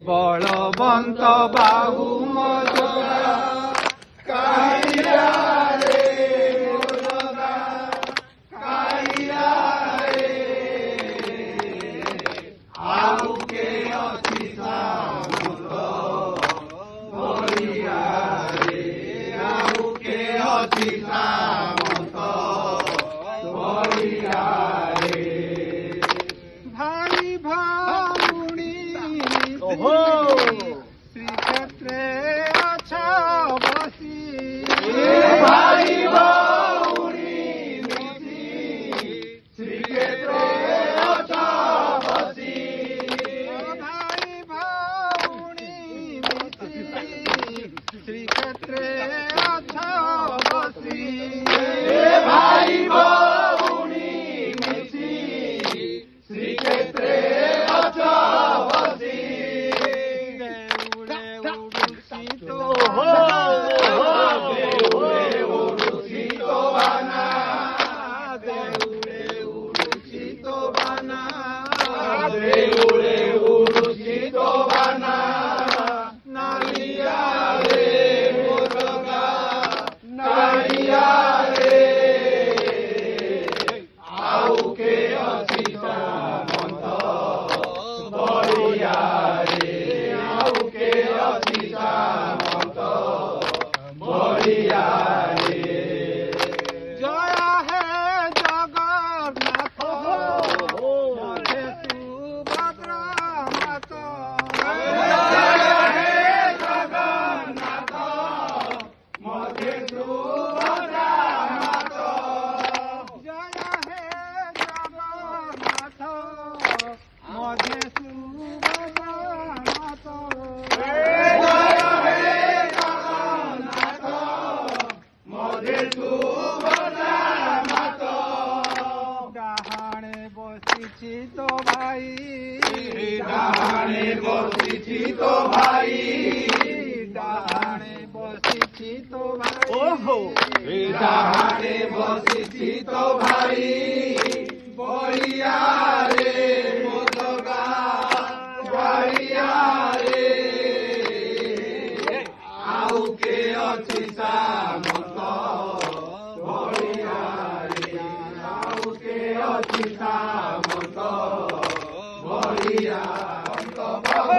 বলবন্ত বাহু মজরা কাইয়া রে মজরা কাইয়া রে আউকে অতি সামন্ত বলিয়া রে আউকে অতি সামন্ত বলিয়া রে ভাই ভাউনি শ্রীক্ষেত্রে অছ বসি ভাই ভৌণী মিশি শ্রীক্ষেত্রে অছ বসি ভাই ভৌণী মিশি শ্রীক্ষেত্রে অছ বসি ভাই ভৌণী মিশি শ্রীক্ষেত্রে অছ বসি ডাহাণে বসিছি তো ভাই ডাহাণে বসিছি তো ভাই ওহো ডাহাণে বসিছি তো ভাই বলিয়া রে মোদগা গাইয়া রে আউকে অছি সামন্ত বলিয়া রে আউকে অছি সামন্ত বলিয়া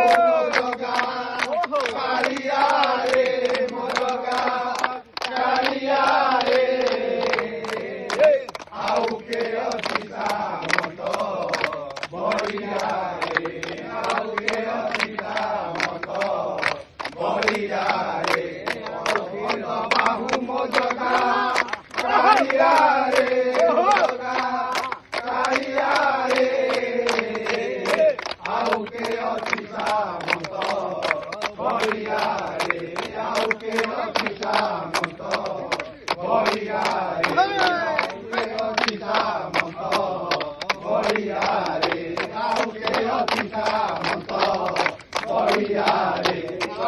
মোদগা কালিয়া রে মোদগা কালিয়া রে আউকে অছি সামন্ত বলিয়া রে আউকে অছি সামন্ত বলিয়া রে বাহু মোদগা কালিয়া রে মোদগা কালিয়া রে আউকে অছি সামন্ত বলিয়া রে আউকে অছি সামন্ত বলিয়া রে আউকে অছি সামন্ত বলিয়া রে আউকে অছি সামন্ত বলিয়া রে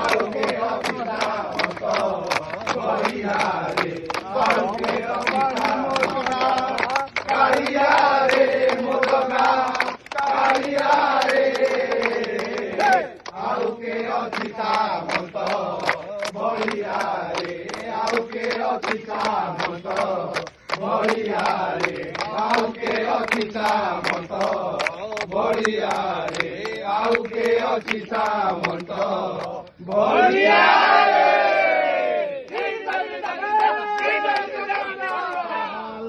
আউকে অছি সামন্ত বলিয়া রে আউকে অছি সামন্ত কালিয়া রে মোদগা কালিয়া রে আউকে অছি সামন্ত বলিয়া রে আউকে অছি সামন্ত বলিয়া রে আউকে অছি সামন্ত বলিয়া রে আউকে অছি সামন্ত বলিয়া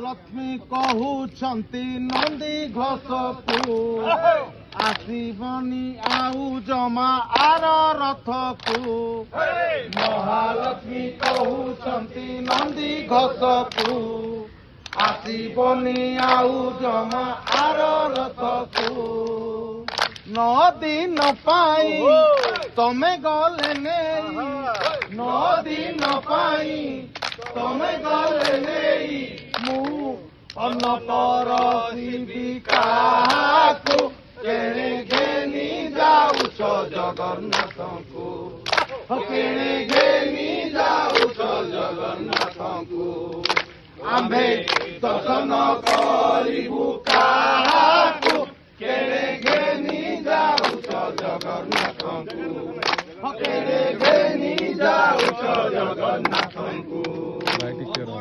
লକ୍ଷ୍ମୀ କହୁଛନ୍ତି ନନ୍ଦୀ ଘୋଷକୁ ଆସିବନି ଆଉ ଜମା ଆର ରଥକୁ ମହାଲକ୍ଷ୍ମୀ କହୁଛନ୍ତି ନନ୍ଦୀ ଘୋଷକୁ ଆସିବନି ଆଉ ଜମା ଆର ରଥକୁ 9 ଦିନ ପାଇଁ ତମେ ଗଲେ ନେଇ 9 ଦିନ ପାଇଁ ତମେ ଗଲେ ନେଇ ମୁଁ ଅନ୍ନ ପରସିବି କାହାକୁ କେଣେ ଘେନି ଯାଉଛ ଜଗନ୍ନାଥଙ୍କୁ କେଣେ ଘେନି ଯାଉଛ ଜଗନ୍ନାଥଙ୍କୁ ଆମ୍ଭେ ଦର୍ଶନ କରିବୁ କାହାକୁ କେଣେ ଘେନି ଯାଉଛ ଜଗନ୍ନାଥଙ୍କୁ କେଡ଼େ ଘେନି ଯାଉଛ ଜଗନ୍ନାଥଙ୍କୁ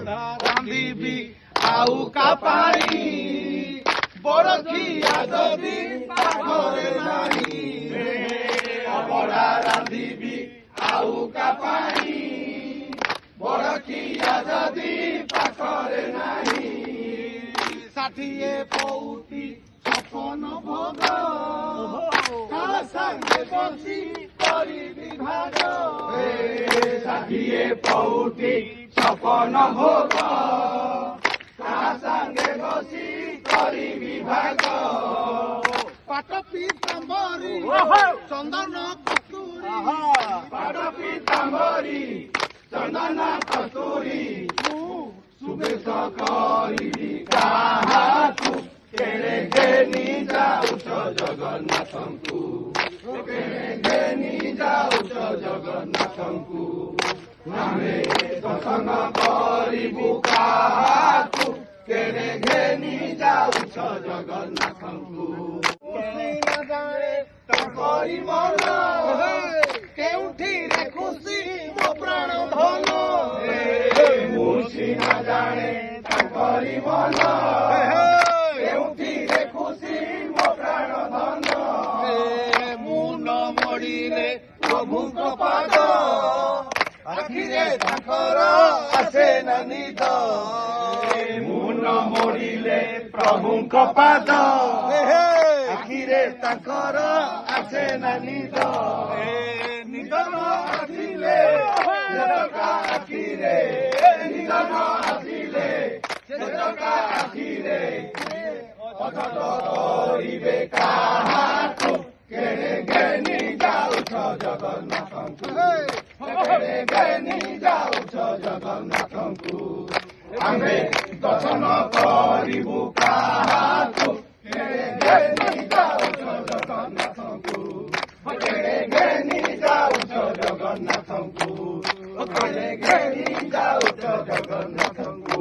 ରାନ୍ଧିବି ଆଉ କାପାଇ ବରଖିଆ ଯଦି ପାଖରେ ନାହିଁ ଅବଢ଼ା ରାନ୍ଧିବି ଆଉ କାପାଇ ବରଖିଆ ଯଦି ପାଖରେ ନାହିଁ 60 ପଉଟି 56 ଭୋଗ ତା ସାଙ୍ଗେ ବସି କରିବି ଭାଗ 60 ପଉଟି 56 ଭୋଗ ତା ସାଙ୍ଗେ ବସି କରିବି ଭାଗ ପାଟ ପିତାମ୍ବରୀ ଚନ୍ଦନ କସ୍ତୁରୀ ପାଟ ପିତାମ୍ବରୀ ଚନ୍ଦନ କସ୍ତୁରୀ ସୁବେଶ କରିବି କାହାକୁ କେଡ଼େ ଘେନି ଯାଉଛ ଜଗନ୍ନାଥଙ୍କୁ କେଡ଼େ ଘେନି ଯାଉଛ ଜଗନ୍ନାଥଙ୍କୁ ଆମେ ଦର୍ଶନ କରିବୁ କାହାକୁ କେଡ଼େ ଘେନି ଯାଉଛ ଜଗନ୍ନାଥଙ୍କୁ ତାଙ୍କରି ମନ କେଉଁଠିରେ ଖୁସି ମୋ ପ୍ରାଣ ଧନ ମୁଁ ସିନା ଜାଣେ ତାଙ୍କରି ମନ କେଉଁଠିରେ ଖୁସି ମୋ ପ୍ରାଣ ଧନ ମୁଁ ନ ମରିଲେ ପ୍ରଭୁଙ୍କ ପାଦ ଆଖିରେ ତାଙ୍କର ଆସେ ନା ନିଦ ମୁଁ ନ ମରିଲେ ପ୍ରଭୁଙ୍କ ପାଦ ଆଖିରେ ତାଙ୍କର ଆସେ ନା ନିଦ ନିଦ ନ ଆସିଲେ ଆଖିରେ ନିଦ ନ ଆସିଲେ ଆଖିରେ ଅଥତ କରିବେ କାହାକୁ କେଡ଼େ ଘେନି ଯାଉଛ ଜଗନ୍ନାଥଙ୍କୁ କେଡ଼େ ଘେନି ଯାଉଛ ଜଗନ୍ନାଥଙ୍କୁ ଆମେ ଦର୍ଶନ କରିବୁ କାହାକୁ କେଡ଼େ ଘେନି ଯାଉଛ ଜଗନ୍ନାଥଙ୍କୁ କେଡ଼େ ଘେନି ଯାଉଛ ଜଗନ୍ନାଥଙ୍କୁ କେଡ଼େ ଘେନି ଯାଉଛ ଜଗନ୍ନାଥଙ୍କୁ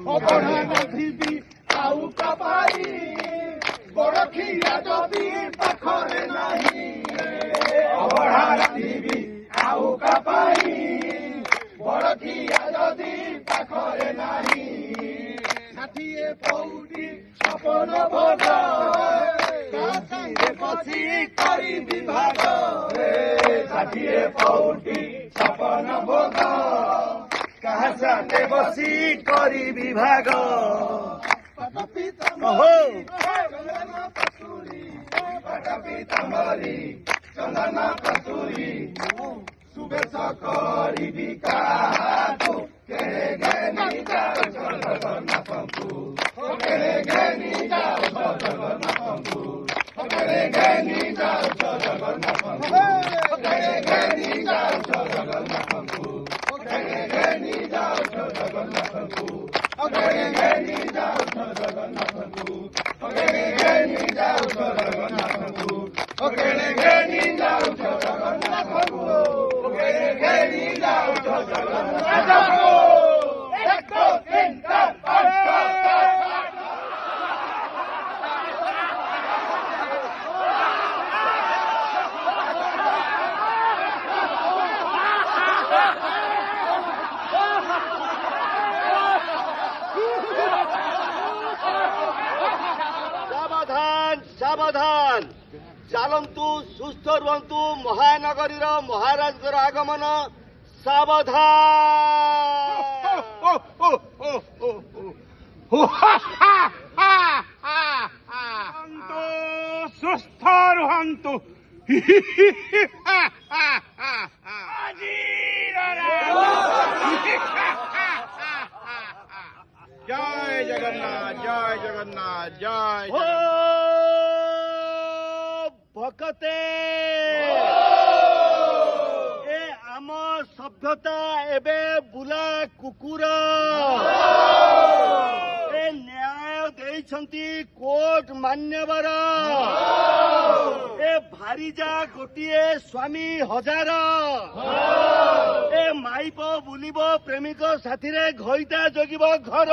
ଅବଢ଼ା ରାନ୍ଧିବି ଆଉ କାପାଇ ବରଖିଆ ଯଦି ପାଖରେ ନାହିଁ ଅବଢ଼ା ରାନ୍ଧିବି ଆଉ କାପାଇ ବରଖିଆ ଯଦି ପାଖରେ ନାହିଁ 60 ପଉଟି 56 ଭୋଗ ତା ସାଙ୍ଗେ ବସି କରିବି ଭାଗ 60 ପଉଟି 56 ଭୋଗ କାହା ସାଙ୍ଗେ ବସି କରିବି ଭାଗ ପାଟ ପିତାମ୍ବରୀ ଚନ୍ଦନ କସ୍ତୁରୀ ସୁବେଶ କରିବି କାହାକୁ କେଡ଼େ ଘେନି ଯାଉଛ ଜଗନ୍ନାଥଙ୍କୁ କେଡ଼େ ଘେନି ଯାଉଛ ଜଗନ୍ନାଥଙ୍କୁ କେଡ଼େ ଘେନି ଯାଉଛ ଜଗନ୍ନାଥଙ୍କୁ କେଡ଼େ ଘେନି ଯାଉଛ ଜଗନ୍ନାଥଙ୍କୁ କେଡ଼େ ଘେନି ଯାଉଛ ଜଗନ୍ନାଥଙ୍କୁ କେଡ଼େ ଘେନି ଯାଉଛ ଜଗନ୍ନାଥଙ୍କୁ କେଡ଼େ ଘେନି ଯାଉଛ ଜଗନ୍ନାଥଙ୍କୁ କେଡ଼େ ଘେନି ଯାଉଛ ଜଗନ୍ନାଥଙ୍କୁ କେଡ଼େ ଘେନି ଯାଉଛ ଜଗନ୍ନାଥଙ୍କୁ ସାବଧାନ ଚାଲନ୍ତୁ ସୁସ୍ଥ ରୁହନ୍ତୁ ମହାନଗରୀର ମହାରାଜଙ୍କର ଆଗମନ ସାବଧାନ ସୁସ୍ଥ ରୁହନ୍ତୁ ଜୟ ଜଗନ୍ନାଥ ଜୟ ଜଗନ୍ନାଥ ଜୟ ভকতে এ আম সভ্যতা এবে বুলা কুকুর এ ন্যায় ଦେଇଛନ୍ତି কোর্ট মান্যবর এ ভারিজা গোটিয়ে স্বামী হজার এ মাইপ বুলিব প্রেমিক সাথীরে ঘইতা জগিব ঘর